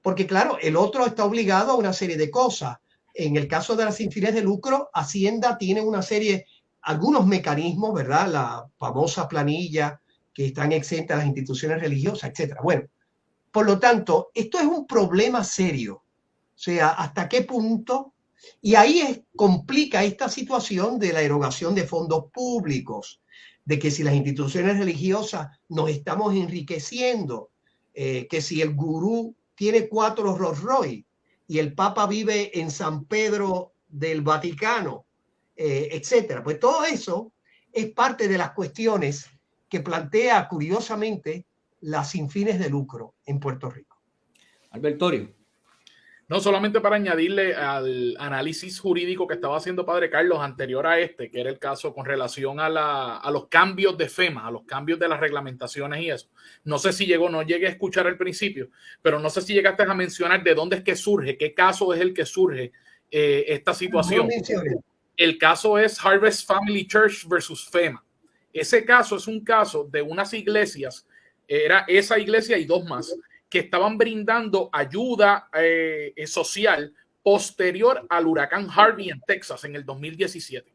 porque claro, el otro está obligado a una serie de cosas. En el caso de las sin fines de lucro, Hacienda tiene una serie, algunos mecanismos, ¿verdad? La famosa planilla que están exentas las instituciones religiosas, etcétera. Bueno, por lo tanto, esto es un problema serio. O sea, ¿hasta qué punto? Y ahí complica esta situación de la erogación de fondos públicos, de que si las instituciones religiosas nos estamos enriqueciendo, que si el gurú tiene 4 Rolls Royce y el Papa vive en San Pedro del Vaticano, etcétera. Pues todo eso es parte de las cuestiones que plantea curiosamente las sin fines de lucro en Puerto Rico. Albertorio. No, solamente para añadirle al análisis jurídico que estaba haciendo Padre Carlos anterior a este, que era el caso con relación a los cambios de FEMA, a los cambios de las reglamentaciones y eso. No sé si no llegué a escuchar al principio, pero no sé si llegaste a mencionar de dónde es que surge, qué caso es el que surge esta situación. El caso es Harvest Family Church versus FEMA. Ese caso es un caso de unas iglesias, era esa iglesia y 2 más, que estaban brindando ayuda social posterior al huracán Harvey en Texas en el 2017.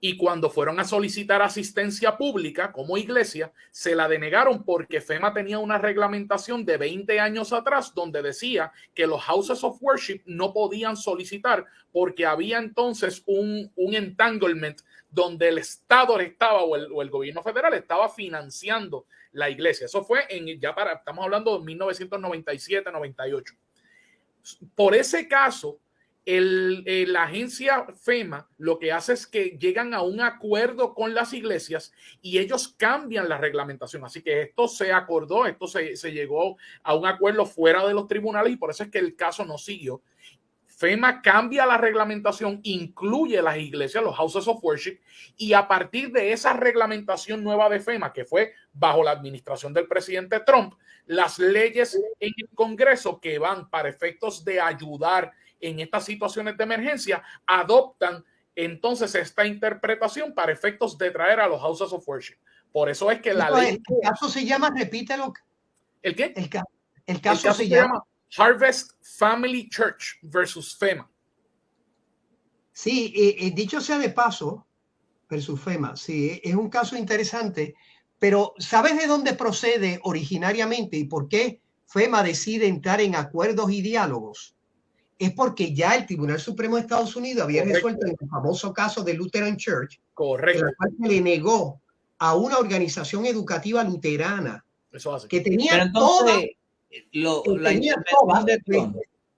Y cuando fueron a solicitar asistencia pública como iglesia, se la denegaron porque FEMA tenía una reglamentación de 20 años atrás donde decía que los houses of worship no podían solicitar porque había entonces un entanglement donde el Estado estaba o el gobierno federal estaba financiando la iglesia. Eso fue estamos hablando de 1997-98. Por ese caso, la agencia FEMA lo que hace es que llegan a un acuerdo con las iglesias y ellos cambian la reglamentación. Así que esto se acordó, se llegó a un acuerdo fuera de los tribunales y por eso es que el caso no siguió. FEMA cambia la reglamentación, incluye las iglesias, los houses of worship, y a partir de esa reglamentación nueva de FEMA, que fue bajo la administración del presidente Trump, las leyes en el Congreso que van para efectos de ayudar en estas situaciones de emergencia, adoptan entonces esta interpretación para efectos de traer a los houses of worship. Por eso es que la ley... El caso se llama, repítelo. ¿El qué? El caso se llama Harvest Family Church versus FEMA. Sí, dicho sea de paso, versus FEMA, sí, es un caso interesante, pero ¿sabes de dónde procede originariamente y por qué FEMA decide entrar en acuerdos y diálogos? Es porque ya el Tribunal Supremo de Estados Unidos había resuelto el famoso caso de Lutheran Church, correcto, el cual se le negó a una organización educativa luterana que tenía toda...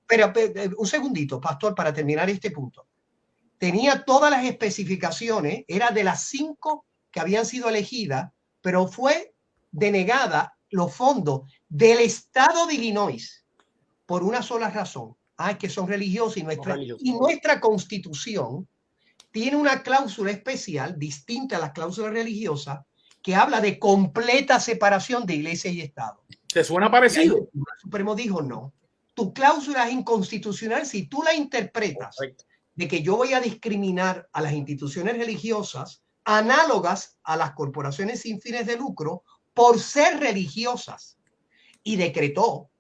Pero un segundito, pastor, para terminar este punto. Tenía todas las especificaciones, era de las 5 que habían sido elegidas, pero fue denegada los fondos del estado de Illinois por una sola razón. Que son religiosos y nuestra constitución tiene una cláusula especial distinta a las cláusulas religiosas que habla de completa separación de iglesia y estado. ¿Te suena parecido? El Supremo dijo no. Tu cláusula es inconstitucional si tú la interpretas de que yo voy a discriminar a las instituciones religiosas análogas a las corporaciones sin fines de lucro por ser religiosas, y decretó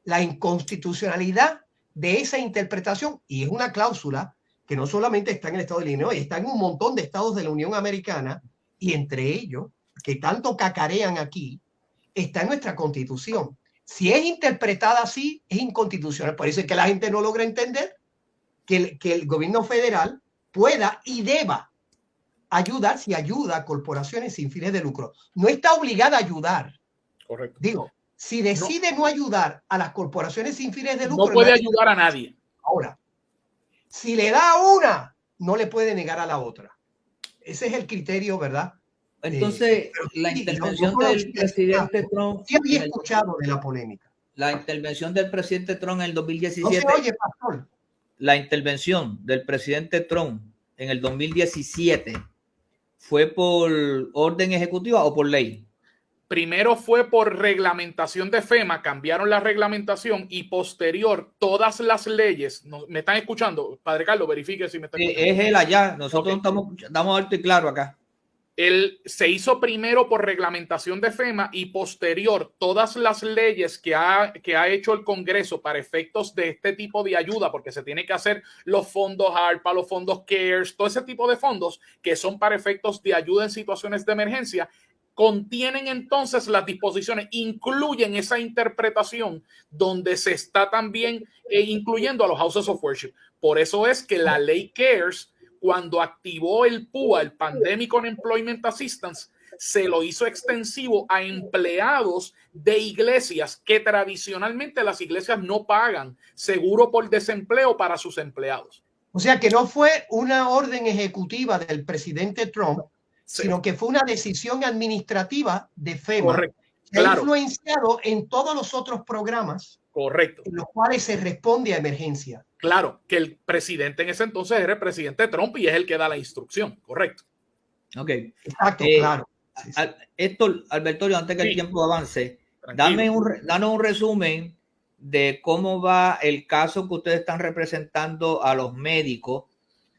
la inconstitucionalidad de esa interpretación, y es una cláusula que no solamente está en el estado de Illinois, está en un montón de estados de la Unión Americana, y entre ellos, que tanto cacarean aquí, está en nuestra constitución. Si es interpretada así, es inconstitucional. Por eso es que la gente no logra entender que el gobierno federal pueda y deba ayudar si ayuda a corporaciones sin fines de lucro. No está obligada a ayudar. Correcto. Digo, si decide no ayudar a las corporaciones sin fines de lucro, no puede ayudar a nadie. Ahora, si le da a una, no le puede negar a la otra. Ese es el criterio, ¿verdad? Entonces, la intervención del presidente Trump... Sí había escuchado de la polémica. La intervención del presidente Trump en el 2017... No se oye, pastor. La intervención del presidente Trump en el 2017 ¿fue por orden ejecutiva o por ley? Primero fue por reglamentación de FEMA, cambiaron la reglamentación y posterior todas las leyes. ¿Me están escuchando? Padre Carlos, verifique si me están escuchando. Es él allá, nosotros estamos alto y claro acá. Él se hizo primero por reglamentación de FEMA y posterior todas las leyes que ha hecho el Congreso para efectos de este tipo de ayuda, porque se tiene que hacer los fondos ARPA, los fondos CARES, todo ese tipo de fondos que son para efectos de ayuda en situaciones de emergencia, contienen entonces las disposiciones, incluyen esa interpretación donde se está también incluyendo a los houses of worship. Por eso es que la ley CARES, cuando activó el PUA, el Pandemic Unemployment Assistance, se lo hizo extensivo a empleados de iglesias que tradicionalmente las iglesias no pagan seguro por desempleo para sus empleados. O sea que no fue una orden ejecutiva del presidente Trump, sino que fue una decisión administrativa de FEMA. Correcto. Que ha influenciado en todos los otros programas. Correcto. En los cuales se responde a emergencia. Claro, que el presidente en ese entonces era el presidente Trump y es el que da la instrucción, correcto. Ok. Exacto, claro. Héctor, Albertorio, antes que el tiempo avance, danos un resumen de cómo va el caso que ustedes están representando a los médicos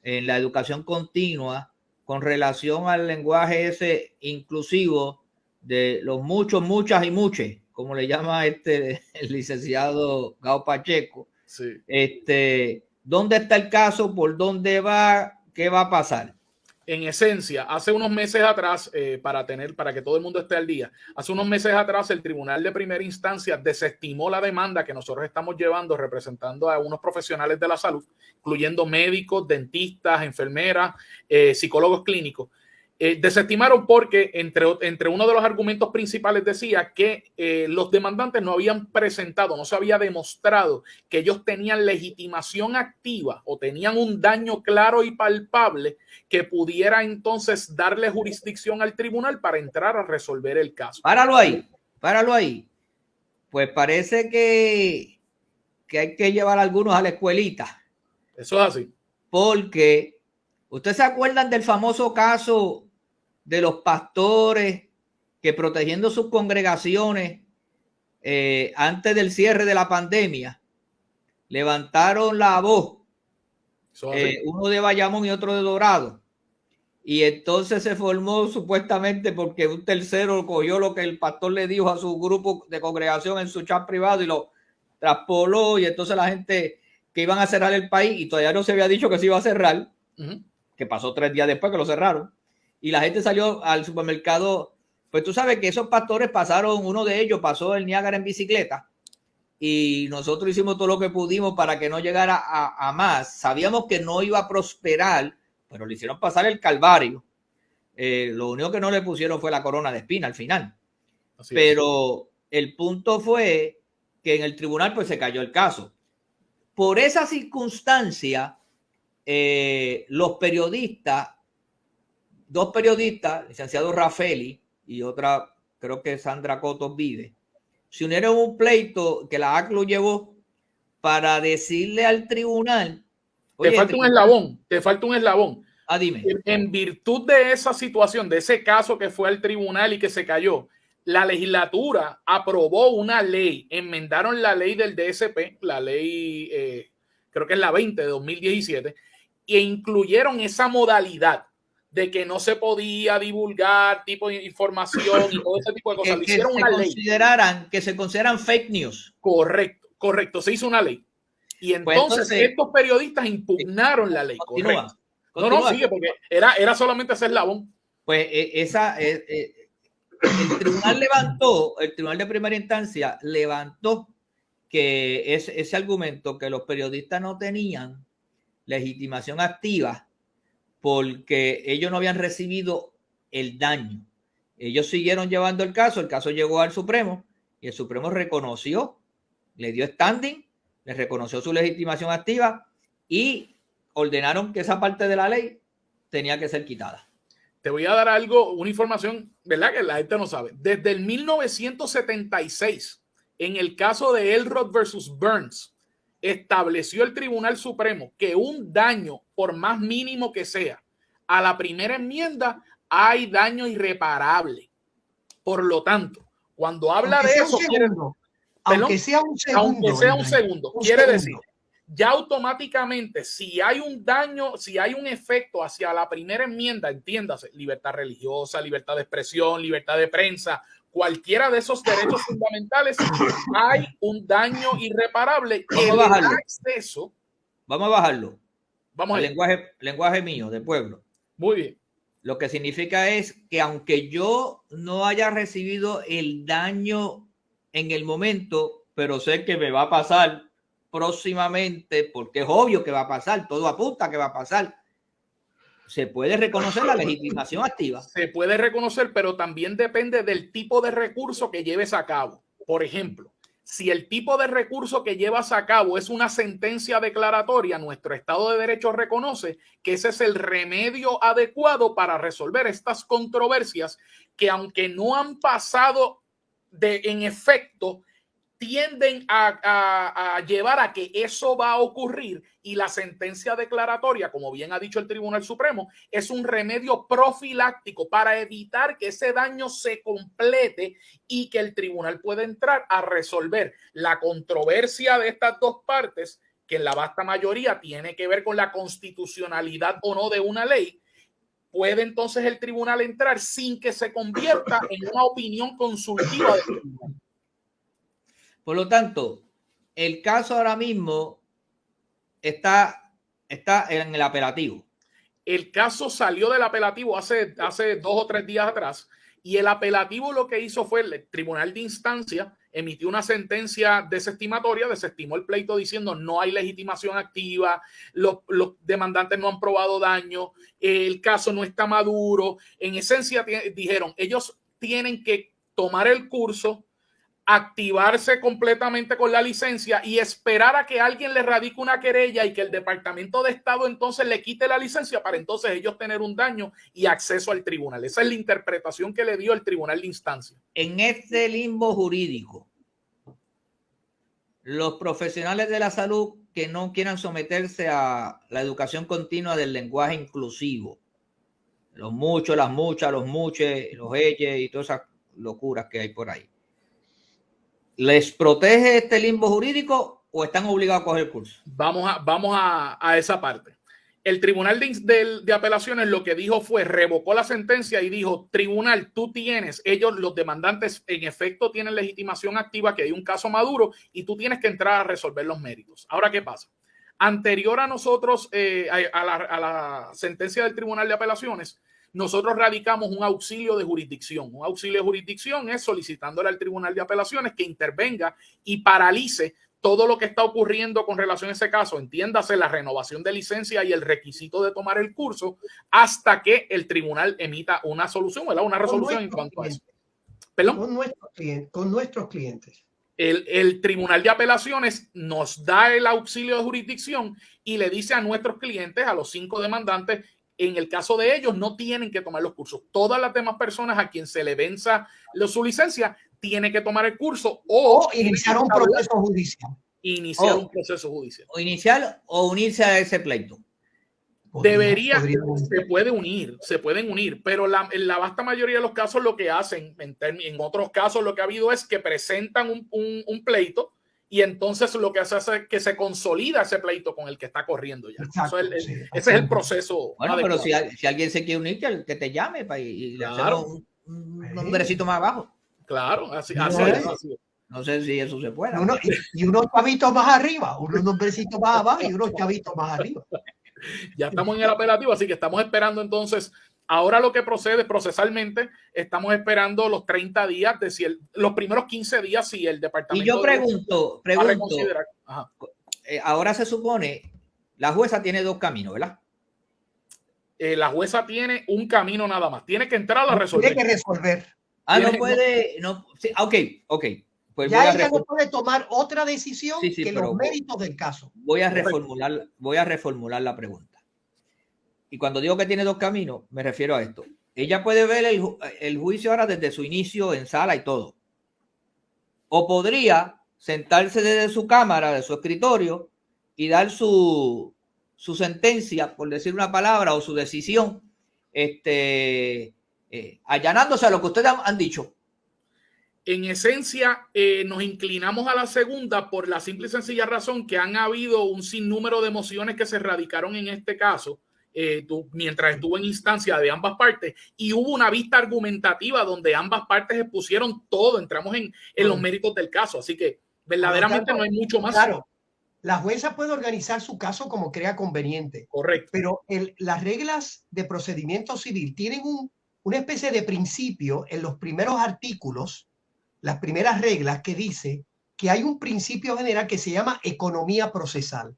en la educación continua con relación al lenguaje ese inclusivo de los muchos, muchas y muches, como le llama el licenciado Gao Pacheco. Sí. ¿Dónde está el caso? ¿Por dónde va? ¿Qué va a pasar? En esencia, hace unos meses atrás, para que todo el mundo esté al día, hace unos meses atrás el Tribunal de Primera Instancia desestimó la demanda que nosotros estamos llevando representando a unos profesionales de la salud, incluyendo médicos, dentistas, enfermeras, psicólogos clínicos. Desestimaron porque entre uno de los argumentos principales decía que los demandantes no habían presentado, no se había demostrado que ellos tenían legitimación activa o tenían un daño claro y palpable que pudiera entonces darle jurisdicción al tribunal para entrar a resolver el caso. Páralo ahí. Pues parece que hay que llevar a algunos a la escuelita Eso es así. Porque, ¿ustedes se acuerdan del famoso caso de los pastores que protegiendo sus congregaciones antes del cierre de la pandemia levantaron la voz? Uno de Bayamón y otro de Dorado, y entonces se formó supuestamente porque un tercero cogió lo que el pastor le dijo a su grupo de congregación en su chat privado y lo traspoló, y entonces la gente que iban a cerrar el país, y todavía no se había dicho que se iba a cerrar, que pasó 3 días después que lo cerraron, y la gente salió al supermercado. Pues tú sabes que esos pastores pasaron, uno de ellos pasó el Niágara en bicicleta, y nosotros hicimos todo lo que pudimos para que no llegara a más. Sabíamos que no iba a prosperar, pero le hicieron pasar el calvario. Lo único que no le pusieron fue la corona de espina al final. Pero el punto fue que en el tribunal pues se cayó el caso. Por esa circunstancia, los periodistas, 2 periodistas, licenciado Rafeli y otra, creo que Sandra Cotos Vive, se unieron a un pleito que la ACLU llevó para decirle al tribunal. Oye, te falta un eslabón. Ah, dime. En virtud de esa situación, de ese caso que fue al tribunal y que se cayó, la legislatura aprobó una ley, enmendaron la ley del DSP, la ley, creo que es la 20 de 2017, e incluyeron esa modalidad de que no se podía divulgar tipo de información y todo ese tipo de cosas. Que se consideran fake news. Correcto. Se hizo una ley. Y entonces estos periodistas impugnaron la ley. Continúa. No, sigue, porque era solamente ese eslabón. Pues el tribunal de primera instancia levantó que ese argumento, que los periodistas no tenían legitimación activa porque ellos no habían recibido el daño. Ellos siguieron llevando el caso llegó al Supremo y el Supremo reconoció, le dio standing, le reconoció su legitimación activa y ordenaron que esa parte de la ley tenía que ser quitada. Te voy a dar una información, ¿verdad? Que la gente no sabe. Desde el 1976, en el caso de Elrod versus Burns, estableció el Tribunal Supremo que un daño, por más mínimo que sea, a la primera enmienda hay daño irreparable. Por lo tanto, cuando habla de eso, aunque sea un segundo, quiere decir, ya automáticamente, si hay un daño, si hay un efecto hacia la primera enmienda, entiéndase, libertad religiosa, libertad de expresión, libertad de prensa, cualquiera de esos derechos fundamentales, hay un daño irreparable. Vamos a bajarlo. Vamos al lenguaje mío, de pueblo. Muy bien. Lo que significa es que aunque yo no haya recibido el daño en el momento, pero sé que me va a pasar próximamente, porque es obvio que va a pasar, todo apunta que va a pasar. Se puede reconocer la legitimación activa. Se puede reconocer, pero también depende del tipo de recurso que lleves a cabo. Por ejemplo, si el tipo de recurso que llevas a cabo es una sentencia declaratoria, nuestro Estado de Derecho reconoce que ese es el remedio adecuado para resolver estas controversias que, aunque no han pasado en efecto, tienden a llevar a que eso va a ocurrir, y la sentencia declaratoria, como bien ha dicho el Tribunal Supremo, es un remedio profiláctico para evitar que ese daño se complete y que el tribunal pueda entrar a resolver la controversia de estas dos partes, que en la vasta mayoría tiene que ver con la constitucionalidad o no de una ley. Puede entonces el tribunal entrar sin que se convierta en una opinión consultiva del tribunal. Por lo tanto, el caso ahora mismo está en el apelativo. El caso salió del apelativo hace 2 o 3 días atrás, y el apelativo lo que hizo fue el tribunal de instancia emitió una sentencia desestimatoria, desestimó el pleito diciendo no hay legitimación activa, los demandantes no han probado daño, el caso no está maduro. En esencia dijeron, ellos tienen que tomar el curso, activarse completamente con la licencia y esperar a que alguien le radique una querella y que el Departamento de Estado entonces le quite la licencia para entonces ellos tener un daño y acceso al tribunal. Esa es la interpretación que le dio el tribunal de instancia. En este limbo jurídico, los profesionales de la salud que no quieran someterse a la educación continua del lenguaje inclusivo. Los muchos, las muchas, los muches, los ellos y todas esas locuras que hay por ahí. ¿Les protege este limbo jurídico o están obligados a coger el curso? Vamos a esa parte. El Tribunal de Apelaciones lo que dijo fue, revocó la sentencia y dijo, tribunal, tú tienes, ellos, los demandantes, en efecto tienen legitimación activa, que hay un caso maduro y tú tienes que entrar a resolver los méritos. Ahora, ¿qué pasa? Anterior a nosotros, a la sentencia del Tribunal de Apelaciones, nosotros radicamos un auxilio de jurisdicción. Un auxilio de jurisdicción es solicitándole al Tribunal de Apelaciones que intervenga y paralice todo lo que está ocurriendo con relación a ese caso, entiéndase la renovación de licencia y el requisito de tomar el curso, hasta que el tribunal emita una solución, ¿verdad? Una resolución en cuanto a eso. ¿Perdón? Con nuestros clientes. El Tribunal de Apelaciones nos da el auxilio de jurisdicción y le dice a nuestros clientes, a los 5 demandantes, en el caso de ellos no tienen que tomar los cursos. Todas las demás personas a quien se le venza su licencia tiene que tomar el curso o iniciar un proceso judicial. Iniciar un proceso judicial. O iniciar o unirse a ese pleito. Se pueden unir, pero en la vasta mayoría de los casos lo que hacen, en otros casos lo que ha habido es que presentan un pleito y entonces lo que hace es que se consolida ese pleito con el que está corriendo ya. Exacto, ese es el proceso. Bueno, pero si alguien se quiere unir, que te llame y le hacemos un nombrecito más abajo. Claro, así. No sé si eso se puede. Y unos chavitos más arriba, unos nombrecitos más abajo y unos chavitos más arriba. Ya estamos en el apelativo, así que estamos esperando entonces. Ahora lo que procede procesalmente, estamos esperando los 30 días, los primeros 15 días, si el departamento. Y yo pregunto, ahora se supone, la jueza tiene 2 caminos, ¿verdad? La jueza tiene un camino nada más, tiene que entrar a resolver. Tiene que resolver. No puede, no, sí, ok. Pues ya ella no puede tomar otra decisión que los méritos del caso. Voy a reformular la pregunta. Y cuando digo que tiene 2 caminos, me refiero a esto. Ella puede ver el juicio ahora desde su inicio en sala y todo. O podría sentarse desde su cámara, de su escritorio, y dar su sentencia, por decir una palabra, o su decisión, allanándose a lo que ustedes han dicho. En esencia, nos inclinamos a la segunda por la simple y sencilla razón que han habido un sinnúmero de mociones que se radicaron en este caso mientras estuvo en instancia de ambas partes y hubo una vista argumentativa donde ambas partes expusieron todo, entramos en los méritos del caso, así que verdaderamente no hay mucho más. Claro, la jueza puede organizar su caso como crea conveniente. Correcto. Pero las reglas de procedimiento civil tienen una especie de principio en los primeros artículos, las primeras reglas, que dice que hay un principio general que se llama economía procesal.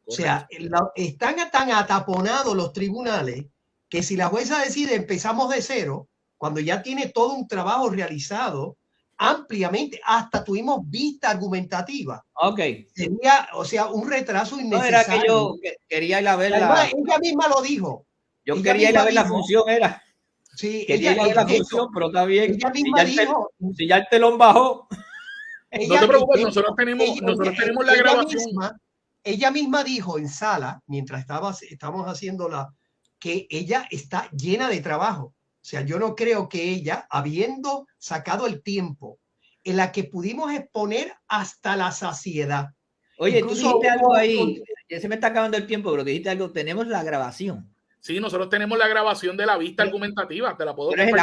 Correcto. O sea, están tan ataponados los tribunales que si la jueza decide empezamos de cero, cuando ya tiene todo un trabajo realizado ampliamente, hasta tuvimos vista argumentativa. Ok. Sería, o sea, un retraso innecesario. No, era que yo quería ir a ver ella misma lo dijo. Yo quería ir a ver la función, era. Sí, quería ir a ver la función, pero está bien. Ella misma dijo. Si ya el telón bajó. No te preocupes, nosotros tenemos la grabación. Ella misma dijo en sala, mientras estábamos haciéndola, que ella está llena de trabajo. O sea, yo no creo que ella, habiendo sacado el tiempo en la que pudimos exponer hasta la saciedad. Oye, tú dijiste algo ahí, ya se me está acabando el tiempo, pero dijiste algo, tenemos la grabación. Sí, nosotros tenemos la grabación de la vista argumentativa, te la puedo compartir.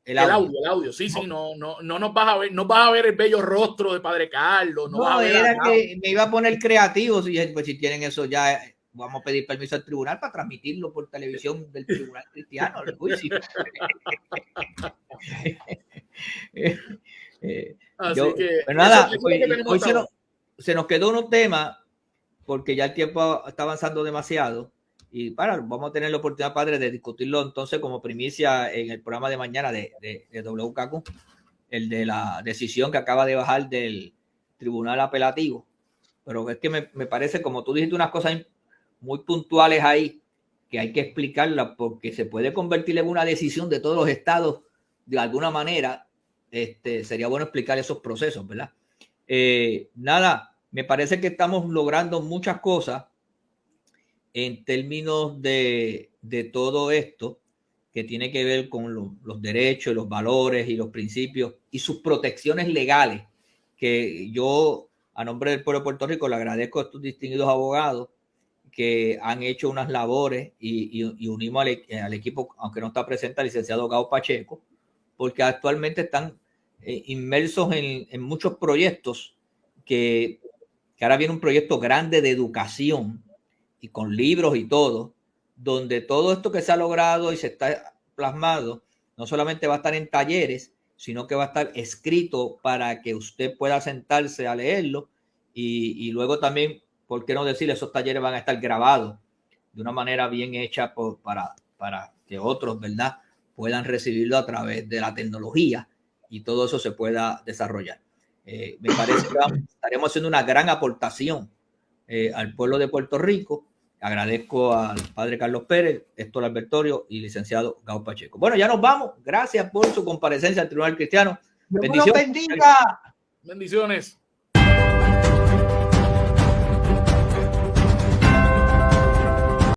Pero es el audio. Sí, no nos vas a ver, no vas a ver el bello rostro de Padre Carlos. No, era que me iba a poner creativo, pues si tienen eso ya, vamos a pedir permiso al tribunal para transmitirlo por televisión del Tribunal Cristiano. Así que, pero nada, hoy se nos quedó un tema porque ya el tiempo está avanzando demasiado. Y vamos a tener la oportunidad, padre, de discutirlo entonces como primicia en el programa de mañana de WKQ, el de la decisión que acaba de bajar del Tribunal Apelativo. Pero es que me parece, como tú dijiste, unas cosas muy puntuales ahí que hay que explicarlas porque se puede convertir en una decisión de todos los estados de alguna manera. Sería bueno explicar esos procesos, ¿verdad? Nada. me parece que estamos logrando muchas cosas en términos de todo esto que tiene que ver con los derechos, los valores y los principios y sus protecciones legales, que yo, a nombre del pueblo de Puerto Rico, le agradezco a estos distinguidos abogados que han hecho unas labores y unimos al equipo, aunque no está presente, el licenciado Gao Pacheco, porque actualmente están inmersos en muchos proyectos que ahora viene un proyecto grande de educación y con libros y todo, donde todo esto que se ha logrado y se está plasmado, no solamente va a estar en talleres, sino que va a estar escrito para que usted pueda sentarse a leerlo y luego también, ¿por qué no decir? Esos talleres van a estar grabados de una manera bien hecha para que otros, ¿verdad?, puedan recibirlo a través de la tecnología y todo eso se pueda desarrollar. Me parece que estaremos haciendo una gran aportación al pueblo de Puerto Rico. Agradezco al padre Carlos Pérez, Héctor Albertorio y licenciado Gao Pacheco. Bueno, ya nos vamos. Gracias por su comparecencia al Tribunal Cristiano. Dios bendiga. Bendiciones.